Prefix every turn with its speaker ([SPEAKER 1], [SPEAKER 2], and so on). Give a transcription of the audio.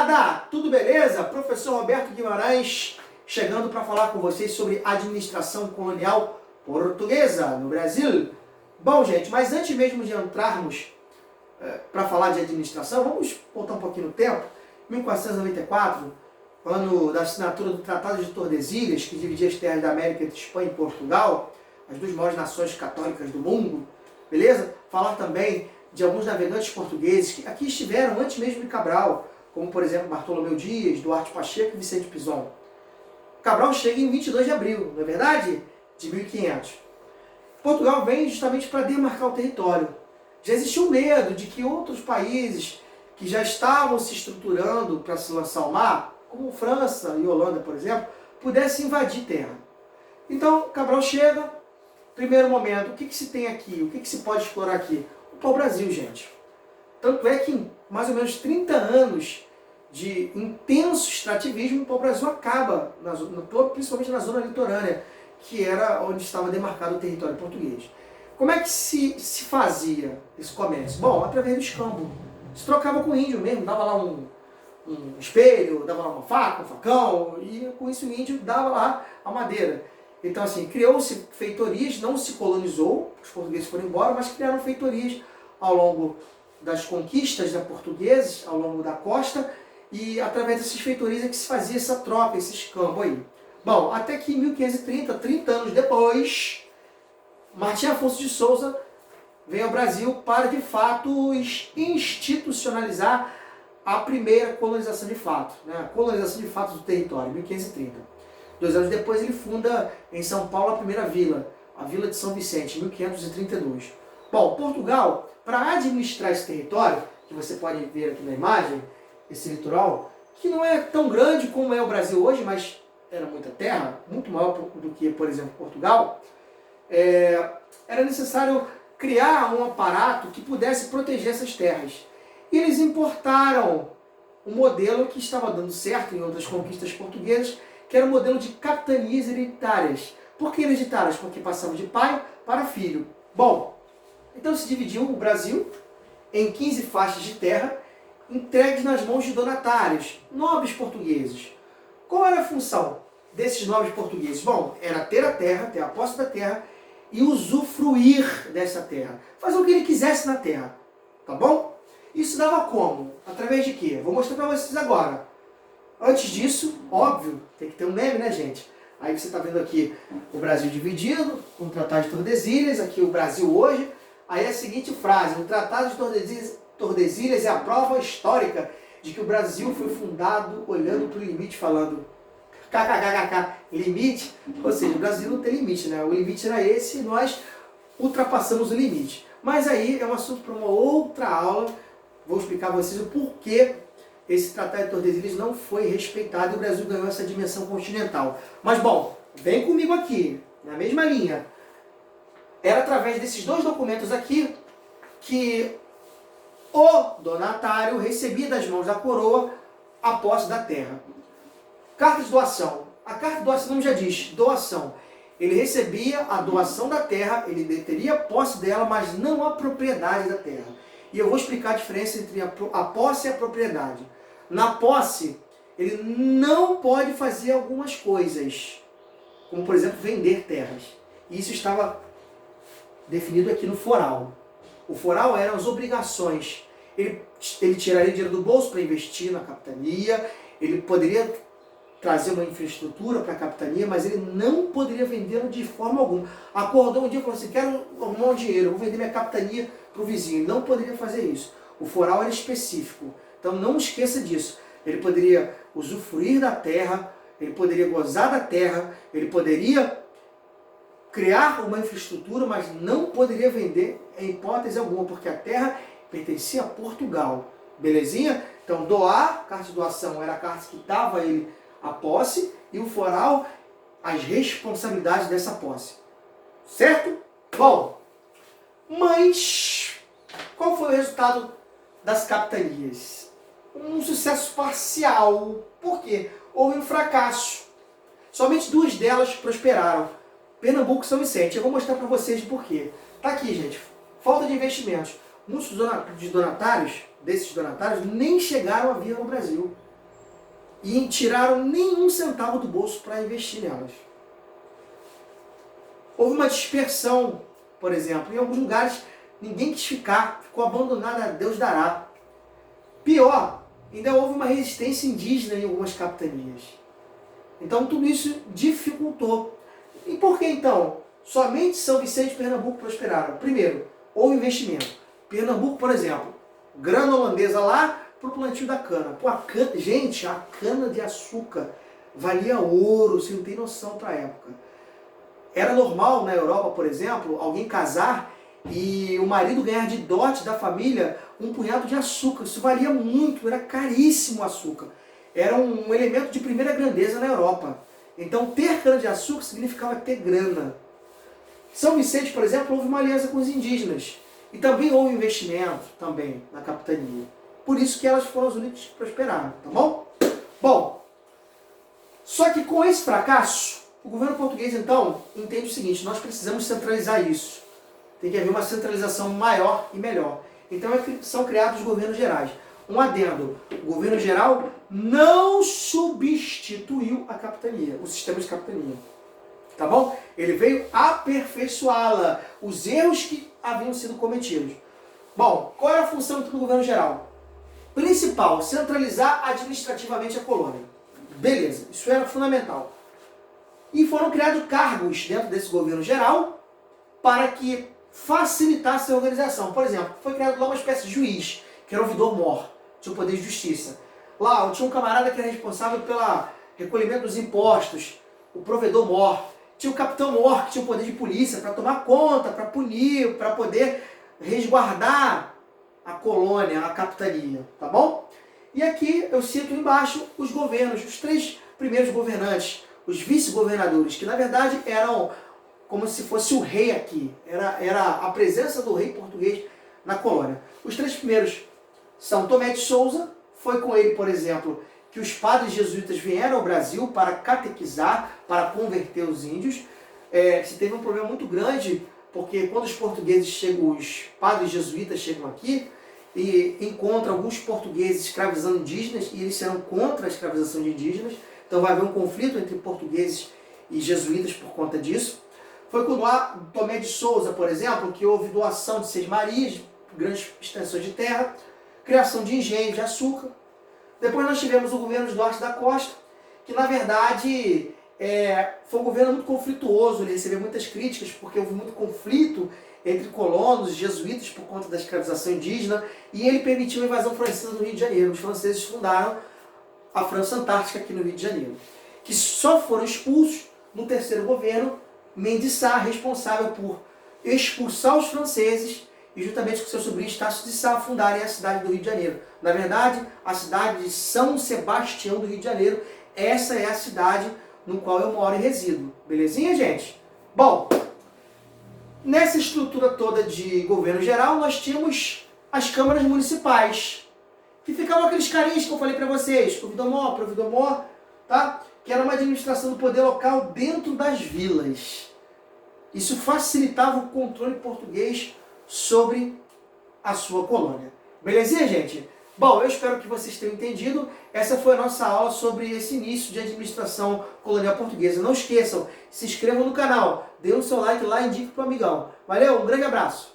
[SPEAKER 1] Moçada, tudo beleza? Professor Roberto Guimarães chegando para falar com vocês sobre administração colonial portuguesa no Brasil. Bom, gente, mas antes mesmo de entrarmos para falar de administração, vamos voltar um pouquinho no tempo. 1494, ano da assinatura do Tratado de Tordesilhas, que dividia as terras da América entre Espanha e Portugal, as duas maiores nações católicas do mundo, beleza? Falar também de alguns navegantes portugueses que aqui estiveram antes mesmo de Cabral, como por exemplo Bartolomeu Dias, Duarte Pacheco e Vicente Pinzon. Cabral chega em 22 de abril, não é verdade? De 1500. Portugal vem justamente para demarcar o território. Já existiu medo de que outros países que já estavam se estruturando para se lançar ao mar, como França e Holanda, por exemplo, pudessem invadir terra. Então, Cabral chega, primeiro momento, o que se tem aqui? O que se pode explorar aqui? O pau-brasil, gente. Tanto é que em mais ou menos 30 anos de intenso extrativismo, o pau-brasil acaba, principalmente na zona litorânea, que era onde estava demarcado o território português. Como é que se fazia esse comércio? Bom, através do escambo. Se trocava com o índio mesmo, dava lá um espelho, dava lá uma faca, um facão, e com isso o índio dava lá a madeira. Então assim, criou-se feitorias, não se colonizou, os portugueses foram embora, mas criaram feitorias ao longo das conquistas da portugueses, ao longo da costa, e através dessas feitorias é que se fazia essa troca, esse escambo aí. Bom, até que em 1530, 30 anos depois, Martim Afonso de Souza vem ao Brasil para, de fato, institucionalizar a primeira colonização de fato, né? A colonização de fato do território, em 1530. 2 anos depois ele funda em São Paulo a primeira vila, a Vila de São Vicente, em 1532. Bom, Portugal, para administrar esse território, que você pode ver aqui na imagem, esse litoral, que não é tão grande como é o Brasil hoje, mas era muita terra, muito maior do que, por exemplo, Portugal, era necessário criar um aparato que pudesse proteger essas terras. E eles importaram um modelo que estava dando certo em outras conquistas portuguesas, que era o modelo de capitanias hereditárias. Por que hereditárias? Porque passavam de pai para filho. Bom, então se dividiu o Brasil em 15 faixas de terra, entregues nas mãos de donatários, nobres portugueses. Qual era a função desses nobres portugueses? Bom, era ter a terra, ter a posse da terra e usufruir dessa terra. Fazer o que ele quisesse na terra, tá bom? Isso dava como? Através de quê? Vou mostrar para vocês agora. Antes disso, óbvio, tem que ter um meme, né, gente? Aí você está vendo aqui o Brasil dividido, com o Tratado de Tordesilhas, aqui o Brasil hoje. Aí a seguinte frase: o Tratado de Tordesilhas é a prova histórica de que o Brasil foi fundado olhando para o limite, falando kkkk, limite. Ou seja, o Brasil não tem limite, né? O limite era esse e nós ultrapassamos o limite. Mas aí é um assunto para uma outra aula. Vou explicar a vocês o porquê esse Tratado de Tordesilhas não foi respeitado e o Brasil ganhou essa dimensão continental. Mas bom, vem comigo aqui, na mesma linha. Era através desses dois documentos aqui que o donatário recebia das mãos da coroa a posse da terra. Carta de doação. A carta de doação, o nome já diz, doação. Ele recebia a doação da terra, ele teria posse dela, mas não a propriedade da terra. E eu vou explicar a diferença entre a posse e a propriedade. Na posse, ele não pode fazer algumas coisas, como por exemplo vender terras. E isso estava definido aqui no foral. O foral eram as obrigações. Ele tiraria dinheiro do bolso para investir na capitania, ele poderia trazer uma infraestrutura para a capitania, mas ele não poderia vendê-lo de forma alguma. Acordou um dia e falou assim: quero arrumar um dinheiro, vou vender minha capitania para o vizinho. Não poderia fazer isso. O foral era específico. Então não esqueça disso. Ele poderia usufruir da terra, ele poderia gozar da terra, ele poderia criar uma infraestrutura, mas não poderia vender em hipótese alguma, porque a terra pertencia a Portugal. Belezinha? Então doar, carta de doação era a carta que dava a ele a posse, e o foral, as responsabilidades dessa posse. Certo? Bom, mas qual foi o resultado das capitanias? Um sucesso parcial. Por quê? Houve um fracasso. Somente 2 delas prosperaram. Pernambuco e São Vicente. Eu vou mostrar para vocês por quê. Tá aqui, gente. Falta de investimentos. Muitos desses donatários nem chegaram a vir no Brasil. e tiraram nenhum centavo do bolso para investir nelas. Houve uma dispersão, por exemplo, em alguns lugares ninguém quis ficar, ficou abandonado a Deus dará. Pior, ainda houve uma resistência indígena em algumas capitanias. Então tudo isso dificultou. E por que então somente São Vicente e Pernambuco prosperaram? Primeiro, houve investimento. Pernambuco, por exemplo, grana holandesa lá para o plantio da cana. Pô, gente, a cana de açúcar valia ouro, você não tem noção para a época. Era normal na Europa, por exemplo, alguém casar e o marido ganhar de dote da família um punhado de açúcar. Isso valia muito, era caríssimo o açúcar. Era um elemento de primeira grandeza na Europa. Então ter cana-de-açúcar significava ter grana. São Vicente, por exemplo, houve uma aliança com os indígenas. E também houve investimento também na capitania. Por isso que elas foram as únicas que prosperaram, tá bom? Bom, só que com esse fracasso, o governo português então entende o seguinte: nós precisamos centralizar isso. Tem que haver uma centralização maior e melhor. Então são criados os governos gerais. Um adendo: o governo geral não substituiu a capitania, o sistema de capitania. Tá bom? Ele veio aperfeiçoá-la, os erros que haviam sido cometidos. Bom, qual era a função do governo geral? Principal, centralizar administrativamente a colônia. Beleza, isso era fundamental. E foram criados cargos dentro desse governo geral para que facilitasse a organização. Por exemplo, foi criado lá uma espécie de juiz, que era o ouvidor-mor, tinha o poder de justiça. Lá tinha um camarada que era responsável pelo recolhimento dos impostos, o provedor-mor. Tinha o capitão-mor, que tinha o poder de polícia para tomar conta, para punir, para poder resguardar a colônia, a capitania, tá bom? E aqui eu cito embaixo os governos, os 3 primeiros governantes, os vice-governadores, que na verdade eram como se fosse o rei aqui, era a presença do rei português na colônia. Os 3 primeiros, São Tomé de Souza, foi com ele, por exemplo, que os padres jesuítas vieram ao Brasil para catequizar, para converter os índios. Se teve um problema muito grande, porque quando os portugueses chegam, os padres jesuítas chegam aqui e encontram alguns portugueses escravizando indígenas, e eles serão contra a escravização de indígenas, então vai haver um conflito entre portugueses e jesuítas por conta disso. Foi com Tomé de Souza, por exemplo, que houve doação de sesmarias, grandes extensões de terra, criação de engenhos de açúcar. Depois nós tivemos o governo de Duarte da Costa, que na verdade foi um governo muito conflituoso, ele recebeu muitas críticas porque houve muito conflito entre colonos e jesuítas por conta da escravização indígena, e ele permitiu a invasão francesa no Rio de Janeiro. Os franceses fundaram a França Antártica aqui no Rio de Janeiro, que só foram expulsos no 3º governo, Mendes Sá, responsável por expulsar os franceses e juntamente com seu sobrinho Estácio de Sá fundarem a cidade do Rio de Janeiro. Na verdade, a cidade de São Sebastião do Rio de Janeiro, essa é a cidade no qual eu moro e resido. Belezinha, gente? Bom, nessa estrutura toda de governo geral, nós tínhamos as câmaras municipais, que ficavam aqueles carinhos que eu falei para vocês, provedor-mor, tá? Que era uma administração do poder local dentro das vilas. Isso facilitava o controle português sobre a sua colônia. Belezinha, gente? Bom, eu espero que vocês tenham entendido. Essa foi a nossa aula sobre esse início de administração colonial portuguesa. Não esqueçam, se inscrevam no canal, dê o seu like lá e indique para o amigão. Valeu, um grande abraço!